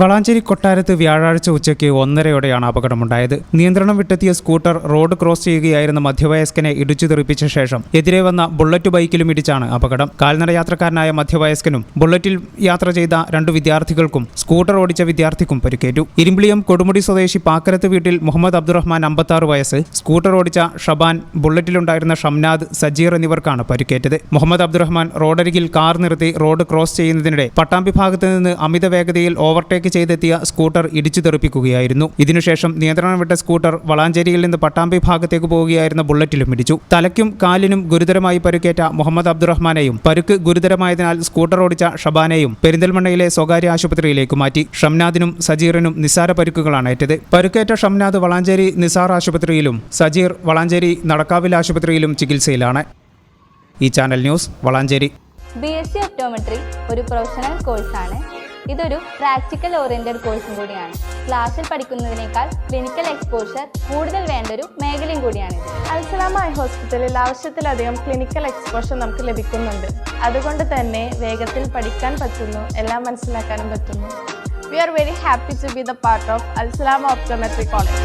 വളാഞ്ചേരി കൊട്ടാരത്ത് വ്യാഴാഴ്ച ഉച്ചയ്ക്ക് 1:30 അപകടമുണ്ടായത്. നിയന്ത്രണം വിട്ടെത്തിയ സ്കൂട്ടർ റോഡ് ക്രോസ് ചെയ്യുകയായിരുന്ന മധ്യവയസ്കനെ ഇടിച്ചു തെറിപ്പിച്ച ശേഷം എതിരെ വന്ന ബുള്ളറ്റ് ബൈക്കിലും ഇടിച്ചാണ് അപകടം. കാൽനട യാത്രക്കാരനായ മധ്യവയസ്കനും ബുള്ളറ്റിൽ യാത്ര ചെയ്ത 2 വിദ്യാർത്ഥികൾക്കും സ്കൂട്ടർ ഓടിച്ച വിദ്യാർത്ഥിക്കും പരിക്കേറ്റു. ഇരുമ്പിളിയം കൊടുമുടി സ്വദേശി പാക്കരത്ത് വീട്ടിൽ മുഹമ്മദ് അബ്ദുറഹ്മാൻ 56 വയസ്സ്, സ്കൂട്ടർ ഓടിച്ച ഷബാൻ, ബുള്ളറ്റിലുണ്ടായിരുന്ന ഷംനാദ്, സജീർ എന്നിവർക്കാണ് പരിക്കേറ്റത്. മുഹമ്മദ് അബ്ദുറഹ്മാൻ റോഡരികിൽ കാർ നിർത്തി റോഡ് ക്രോസ് ചെയ്യുന്നതിനിടെ പട്ടാമ്പി ഭാഗത്ത് നിന്ന് അമിത വേഗതയിൽ ഓവർടേക്ക് ചെയ്തെത്തിയ സ്കൂട്ടർ ഇടിച്ചു തെറിപ്പിക്കുകയായിരുന്നു. ഇതിനുശേഷം നിയന്ത്രണം വിട്ട സ്കൂട്ടർ വളാഞ്ചേരിയിൽ നിന്ന് പട്ടാമ്പി ഭാഗത്തേക്ക് പോവുകയായിരുന്ന ബുള്ളറ്റിലും ഇടിച്ചു. തലയ്ക്കും കാലിനും ഗുരുതരമായി പരുക്കേറ്റ മുഹമ്മദ് അബ്ദുറഹ്മാനെയും പരുക്ക് ഗുരുതരമായതിനാൽ സ്കൂട്ടർ ഓടിച്ച ഷബാനെയും പെരിന്തൽമണ്ണയിലെ സ്വകാര്യ ആശുപത്രിയിലേക്ക് മാറ്റി. ഷംനാദിനും സജീറിനും നിസ്സാര പരുക്കുകളാണ് ഏറ്റത്. പരുക്കേറ്റ ഷംനാദ് വളാഞ്ചേരി നിസാർ ആശുപത്രിയിലും സജീർ വളാഞ്ചേരി നടക്കാവിൽ ആശുപത്രിയിലും ചികിത്സയിലാണ്. ഈ channel news Valanchery. BSc optometry ഒരു പ്രൊഫഷണൽ കോഴ്സാണ്. ഇതൊരു പ്രാക്ടിക്കൽ ഓറിയന്റഡ് കോഴ്സും കൂടിയാണ്. ക്ലാസ്സിൽ പഠിക്കുന്നതിനേക്കാൾ ക്ലിനിക്കൽ എക്സ്പോഷർ കൂടുതൽ വേണ്ടൊരു മേഖലയും കൂടിയാണ്. അൽസലാമ ഐ ഹോസ്പിറ്റലിൽ ആവശ്യത്തിലധികം ക്ലിനിക്കൽ എക്സ്പോഷർ നമുക്ക് ലഭിക്കുന്നുണ്ട്. അതുകൊണ്ട് തന്നെ വേഗത്തിൽ പഠിക്കാൻ പറ്റുന്നു, എല്ലാം മനസ്സിലാക്കാനും പറ്റുന്നു. We are very happy to be the part of Al Salama Optometry College.